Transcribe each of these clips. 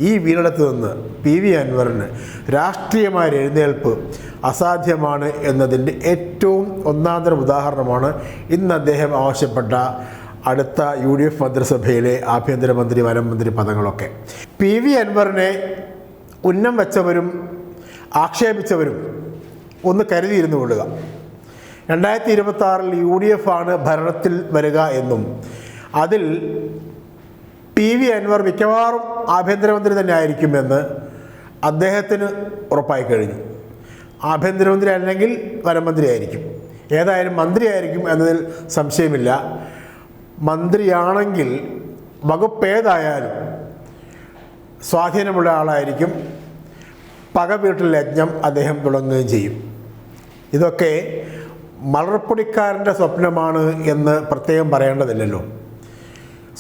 ഈ വീണിടത്ത് നിന്ന് PV അൻവറിന് രാഷ്ട്രീയമായ എഴുന്നേൽപ്പ് അസാധ്യമാണ് എന്നതിൻ്റെ ഏറ്റവും ഒന്നാന്തരം ഉദാഹരണമാണ് ഇന്ന് അദ്ദേഹം ആവശ്യപ്പെട്ട അടുത്ത UDF മന്ത്രിസഭയിലെ ആഭ്യന്തരമന്ത്രി, വനം മന്ത്രി പദങ്ങളൊക്കെ. PV അൻവറിനെ ഉന്നം വെച്ചവരും ആക്ഷേപിച്ചവരും ഒന്ന് കരുതിയിരുന്നു കൊള്ളുക. 2026 UDF ആണ് ഭരണത്തിൽ വരിക എന്നും അതിൽ PV അൻവർ മിക്കവാറും ആഭ്യന്തരമന്ത്രി തന്നെ ആയിരിക്കുമെന്ന് അദ്ദേഹത്തിന് ഉറപ്പായി കഴിഞ്ഞു. ആഭ്യന്തരമന്ത്രി അല്ലെങ്കിൽ വനമന്ത്രി ആയിരിക്കും, ഏതായാലും മന്ത്രിയായിരിക്കും എന്നതിൽ സംശയമില്ല. മന്ത്രിയാണെങ്കിൽ വകുപ്പ് ഏതായാലും സ്വാധീനമുള്ള ആളായിരിക്കും. പക വീട്ടിൽ യജ്ഞം അദ്ദേഹം തുടങ്ങുകയും ചെയ്യും. ഇതൊക്കെ മലർപ്പൊടിക്കാരൻ്റെ സ്വപ്നമാണ് എന്ന് പ്രത്യേകം പറയേണ്ടതില്ലല്ലോ.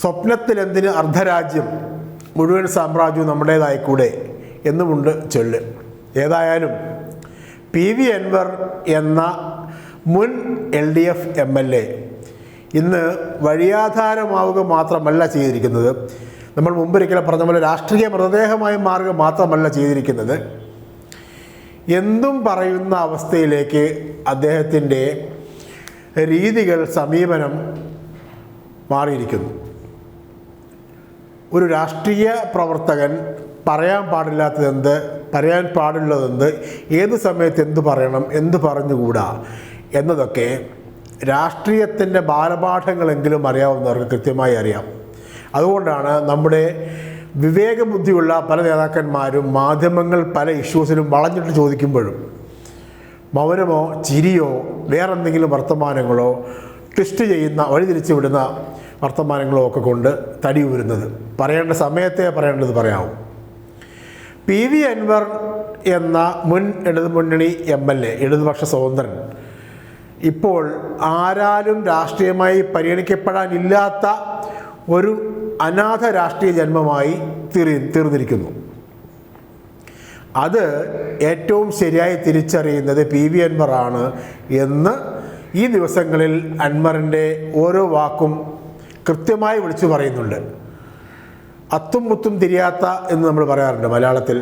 സ്വപ്നത്തിൽ എന്തിന് അർദ്ധരാജ്യം, മുഴുവൻ സാമ്രാജ്യവും നമ്മുടേതായിക്കൂടെ എന്നുമുണ്ട് ചൊല്ല്. ഏതായാലും PV അൻവർ എന്ന മുൻ LDF MLA ഇന്ന് വഴിയാധാരമാവുക മാത്രമല്ല ചെയ്തിരിക്കുന്നത്, നമ്മൾ മുമ്പൊരിക്കലും പറഞ്ഞ പോലെ രാഷ്ട്രീയ മൃതദേഹമായി മാറുക മാത്രമല്ല ചെയ്തിരിക്കുന്നത്, എന്തും പറയുന്ന അവസ്ഥയിലേക്ക് അദ്ദേഹത്തിൻ്റെ രീതികൾ, സമീപനം മാറിയിരിക്കുന്നു. ഒരു രാഷ്ട്രീയ പ്രവർത്തകൻ പറയാൻ പാടില്ലാത്തതെന്ത്, പറയാൻ പാടുള്ളതെന്ത്, ഏത് സമയത്ത് എന്ത് പറയണം, എന്ത് പറഞ്ഞുകൂടാ എന്നതൊക്കെ രാഷ്ട്രീയത്തിൻ്റെ ബാലപാഠങ്ങളെങ്കിലും അറിയാവുന്നവർക്ക് കൃത്യമായി അറിയാം. അതുകൊണ്ടാണ് നമ്മുടെ വിവേകബുദ്ധിയുള്ള പല നേതാക്കന്മാരും മാധ്യമങ്ങൾ പല ഇഷ്യൂസിലും വളഞ്ഞിട്ട് ചോദിക്കുമ്പോഴും മൗനമോ ചിരിയോ വേറെന്തെങ്കിലും വർത്തമാനങ്ങളോ ട്വിസ്റ്റ് ചെയ്യുന്ന, വഴിതിരിച്ചു വിടുന്ന വർത്തമാനങ്ങളോ ഒക്കെ കൊണ്ട് തടി ഊരുന്നത്. പറയേണ്ട സമയത്തെ പറയേണ്ടത് പറയാവും. PV അൻവർ എന്ന മുൻ ഇടതുമുന്നണി MLA, ഇടതുപക്ഷ സ്വതന്ത്രൻ, ഇപ്പോൾ ആരാലും രാഷ്ട്രീയമായി പരിഗണിക്കപ്പെടാനില്ലാത്ത ഒരു അനാഥ രാഷ്ട്രീയ ജന്മമായി തീർന്നിരിക്കുന്നു. അത് ഏറ്റവും ശരിയായി തിരിച്ചറിയുന്നത് PV അൻവർ ആണ് എന്ന് ഈ ദിവസങ്ങളിൽ അൻവറിൻ്റെ ഓരോ വാക്കും കൃത്യമായി വിളിച്ചു പറയുന്നുണ്ട്. അത്തും മുത്തും തിരിയാത്ത എന്ന് നമ്മൾ പറയാറുണ്ട് മലയാളത്തിൽ,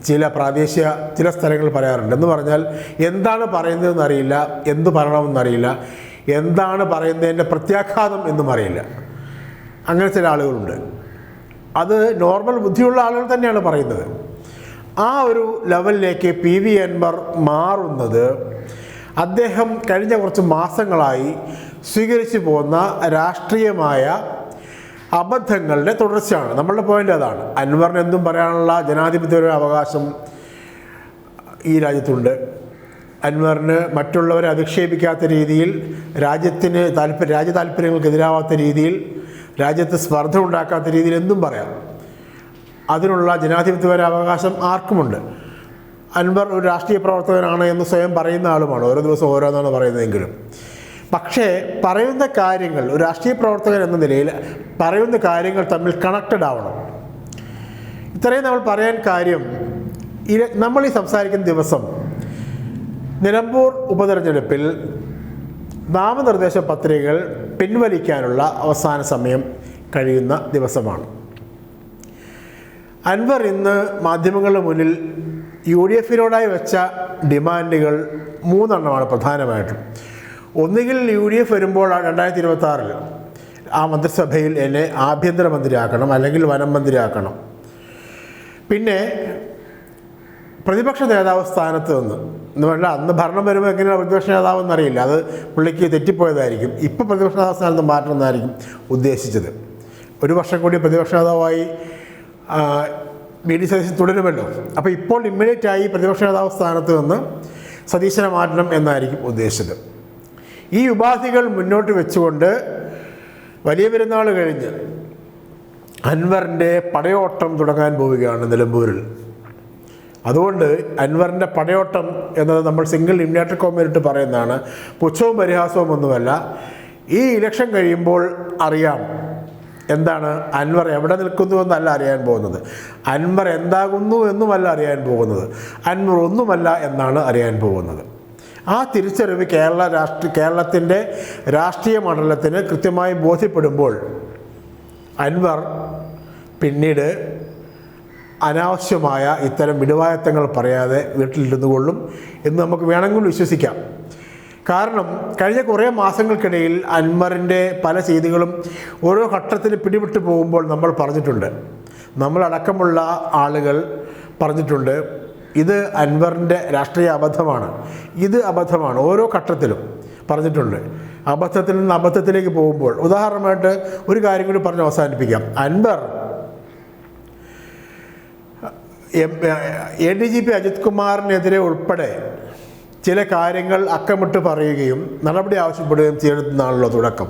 ചില സ്ഥലങ്ങളിൽ പറയാറുണ്ട്. എന്ന് പറഞ്ഞാൽ എന്താണ് പറയുന്നതെന്ന് അറിയില്ല, എന്ത് പറയണമെന്നറിയില്ല, എന്താണ് പറയുന്നതിൻ്റെ പ്രത്യാഘാതം എന്നും അറിയില്ല. അങ്ങനെ ചില ആളുകളുണ്ട്. അത് നോർമൽ ബുദ്ധിയുള്ള ആളുകൾ തന്നെയാണ് പറയുന്നത്. ആ ഒരു ലെവലിലേക്ക് PV അൻവർ മാറുന്നത് അദ്ദേഹം കഴിഞ്ഞ കുറച്ച് മാസങ്ങളായി സ്വീകരിച്ചു പോകുന്ന രാഷ്ട്രീയമായ അബദ്ധങ്ങളുടെ തുടർച്ചയാണ്. നമ്മളുടെ പോയിൻ്റ് അതാണ്. അൻവറിന് എന്തും പറയാനുള്ള ജനാധിപത്യപരമായ അവകാശം ഈ രാജ്യത്തുണ്ട്. അൻവറിന് മറ്റുള്ളവരെ അധിക്ഷേപിക്കാത്ത രീതിയിൽ, രാജ്യ താല്പര്യങ്ങൾക്കെതിരാവാത്ത രീതിയിൽ, രാജ്യത്ത് സ്പർദ്ധ ഉണ്ടാക്കാത്ത രീതിയിൽ എന്തും പറയാം. അതിനുള്ള ജനാധിപത്യപരമായ അവകാശം ആർക്കുമുണ്ട്. അൻവർ ഒരു രാഷ്ട്രീയ പ്രവർത്തകനാണ് എന്ന് സ്വയം പറയുന്ന ആളുമാണ്. ഓരോ ദിവസം ഓരോന്നാണ് പറയുന്നതെങ്കിലും. പക്ഷേ പറയുന്ന കാര്യങ്ങൾ, ഒരു രാഷ്ട്രീയ പ്രവർത്തകൻ എന്ന നിലയിൽ പറയുന്ന കാര്യങ്ങൾ തമ്മിൽ കണക്റ്റഡ് ആവണം. ഇത്രയും നമ്മൾ പറയാൻ കാര്യം, നമ്മൾ ഈ സംസാരിക്കുന്ന ദിവസം നിലമ്പൂർ ഉപതെരഞ്ഞെടുപ്പിൽ നാമനിർദ്ദേശ പത്രികകൾ പിൻവലിക്കാനുള്ള അവസാന സമയം കഴിയുന്ന ദിവസമാണ്. അൻവർ ഇന്ന് മാധ്യമങ്ങളുടെ മുന്നിൽ UDFിനോടായി വെച്ച ഡിമാൻഡുകൾ 3 പ്രധാനമായിട്ടും. ഒന്നുകിൽ UDF വരുമ്പോൾ 2026 ആ മന്ത്രിസഭയിൽ എന്നെ ആഭ്യന്തരമന്ത്രിയാക്കണം, അല്ലെങ്കിൽ വനം മന്ത്രിയാക്കണം. പിന്നെ പ്രതിപക്ഷ നേതാവ് സ്ഥാനത്ത് നിന്ന് എന്ന് പറഞ്ഞാൽ അന്ന് ഭരണം വരുമ്പോൾ എങ്ങനെയാണ് പ്രതിപക്ഷ നേതാവ് എന്നറിയില്ല, അത് പുള്ളിക്ക് തെറ്റിപ്പോയതായിരിക്കും. ഇപ്പോൾ പ്രതിപക്ഷ നേതാവ് സ്ഥാനത്ത് മാറ്റണമെന്നായിരിക്കും ഉദ്ദേശിച്ചത്. ഒരു വർഷം കൂടി പ്രതിപക്ഷ നേതാവായി VD സതീശൻ തുടരുമല്ലോ. അപ്പോൾ ഇപ്പോൾ ഇമ്മീഡിയറ്റായി പ്രതിപക്ഷ നേതാവ് സ്ഥാനത്ത് നിന്ന് സതീശനെ മാറ്റണം എന്നായിരിക്കും ഉദ്ദേശിച്ചത്. ഈ ഉപാധികൾ മുന്നോട്ട് വെച്ചുകൊണ്ട് വലിയ പെരുന്നാൾ കഴിഞ്ഞ് അൻവറിൻ്റെ പടയോട്ടം തുടങ്ങാൻ പോവുകയാണ് നിലമ്പൂരിൽ. അതുകൊണ്ട് അൻവറിൻ്റെ പടയോട്ടം എന്നത് നമ്മൾ സിംഗിൾ ഇമ്മിനേറ്റർ കോമിനിട്ട് പറയുന്നതാണ്. പുച്ഛവും പരിഹാസവും ഒന്നുമല്ല. ഈ ഇലക്ഷൻ കഴിയുമ്പോൾ അറിയാം എന്താണ് അൻവർ എവിടെ നിൽക്കുന്നു എന്നല്ല അറിയാൻ പോകുന്നത്, അൻവർ എന്താകുന്നു എന്നുമല്ല അറിയാൻ പോകുന്നത്, അൻവർ ഒന്നുമല്ല എന്നാണ് അറിയാൻ പോകുന്നത്. ആ തിരിച്ചറിവ് കേരളത്തിൻ്റെ രാഷ്ട്രീയ മണ്ഡലത്തിന് കൃത്യമായി ബോധ്യപ്പെടുമ്പോൾ അൻവർ പിന്നീട് അനാവശ്യമായ ഇത്തരം വിടുവായത്തങ്ങൾ പറയാതെ വീട്ടിലിരുന്നു കൊള്ളും എന്ന് നമുക്ക് വേണമെങ്കിൽ വിശ്വസിക്കാം. കാരണം കഴിഞ്ഞ കുറേ മാസങ്ങൾക്കിടയിൽ അൻവറിൻ്റെ പല ചെയ്തികളും ഓരോ ഘട്ടത്തിൽ പിടിവിട്ട് പോകുമ്പോൾ നമ്മൾ പറഞ്ഞിട്ടുണ്ട്, നമ്മളടക്കമുള്ള ആളുകൾ പറഞ്ഞിട്ടുണ്ട്, ഇത് അൻവറിൻ്റെ രാഷ്ട്രീയ അബദ്ധമാണ്, ഇത് അബദ്ധമാണ്. ഓരോ ഘട്ടത്തിലും പറഞ്ഞിട്ടുണ്ട്. അബദ്ധത്തിൽ നിന്ന് അബദ്ധത്തിലേക്ക് പോകുമ്പോൾ ഉദാഹരണമായിട്ട് ഒരു കാര്യം കൂടി പറഞ്ഞ് അവസാനിപ്പിക്കാം. അൻവർ ADGP അജിത് കുമാറിനെതിരെ ഉൾപ്പെടെ ചില കാര്യങ്ങൾ അക്കമിട്ട് പറയുകയും നടപടി ആവശ്യപ്പെടുകയും ചെയ്യുന്നതാണല്ലോ തുടക്കം.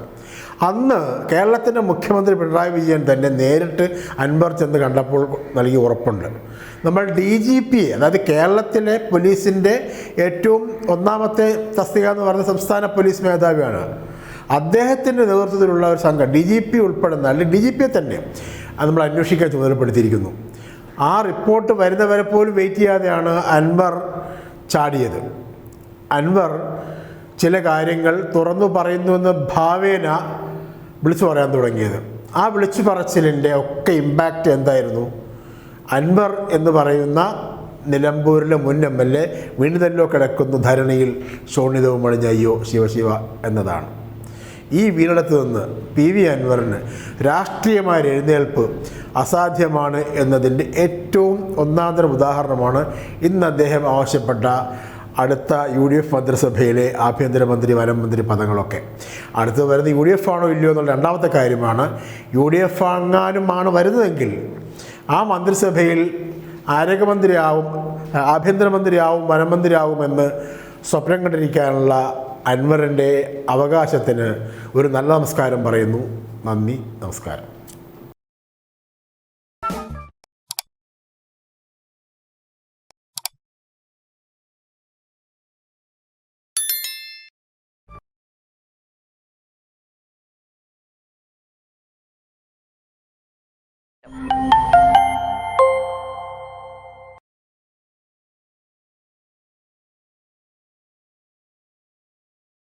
അന്ന് കേരളത്തിൻ്റെ മുഖ്യമന്ത്രി പിണറായി വിജയൻ തന്നെ നേരിട്ട് അൻവർ ചെന്ന് കണ്ടപ്പോൾ നൽകിയ ഉറപ്പുണ്ട്. നമ്മൾ DGPയെ, അതായത് കേരളത്തിലെ പോലീസിൻ്റെ ഏറ്റവും ഒന്നാമത്തെ തസ്തിക എന്ന് പറയുന്ന സംസ്ഥാന പോലീസ് മേധാവിയാണ്, അദ്ദേഹത്തിൻ്റെ നേതൃത്വത്തിലുള്ള ഒരു സംഘം DGP ഉൾപ്പെടുന്ന, അല്ലെങ്കിൽ DGPയെ തന്നെ അത് നമ്മൾ അന്വേഷിക്കാൻ ചുമതലപ്പെടുത്തിയിരിക്കുന്നു. ആ റിപ്പോർട്ട് വരുന്നവരെ പോലും വെയിറ്റ് ചെയ്യാതെയാണ് അൻവർ ചാടിയത്. അൻവർ ചില കാര്യങ്ങൾ തുറന്നു പറയുന്നുവെന്ന് ഭാവേന വിളിച്ചു പറയാൻ തുടങ്ങിയത്. ആ വിളിച്ചു പറച്ചിലിൻ്റെ ഒക്കെ ഇമ്പാക്റ്റ് എന്തായിരുന്നു? അൻവർ എന്ന് പറയുന്ന നിലമ്പൂരിലെ മുൻ MLA വീണ്ടുതല്ലോ കിടക്കുന്നു ധരണിയിൽ ശോണിതവും മണിഞ്ഞ അയ്യോ ശിവശിവ എന്നതാണ്. ഈ വീരിടത്ത് നിന്ന് PV അൻവറിന് രാഷ്ട്രീയമായ എഴുന്നേൽപ്പ് അസാധ്യമാണ് എന്നതിൻ്റെ ഏറ്റവും ഒന്നാന്തരം ഉദാഹരണമാണ് ഇന്ന് അദ്ദേഹം ആവശ്യപ്പെട്ട അടുത്ത UDF മന്ത്രിസഭയിലെ ആഭ്യന്തരമന്ത്രി, വനം മന്ത്രി പദങ്ങളൊക്കെ. അടുത്ത് വരുന്ന UDF ആണോ ഇല്ലയോ എന്നുള്ള രണ്ടാമത്തെ കാര്യമാണ്. UDF അങ്ങാനുമാണ് വരുന്നതെങ്കിൽ ആ മന്ത്രിസഭയിൽ ആരോഗ്യമന്ത്രിയാവും, ആഭ്യന്തരമന്ത്രിയാവും, വനം മന്ത്രിയാവുമെന്ന് സ്വപ്നം കണ്ടിരിക്കാനുള്ള അൻവറിൻ്റെ അവകാശത്തിന് ഒരു നല്ല നമസ്കാരം പറയുന്നു. നന്ദി, നമസ്കാരം.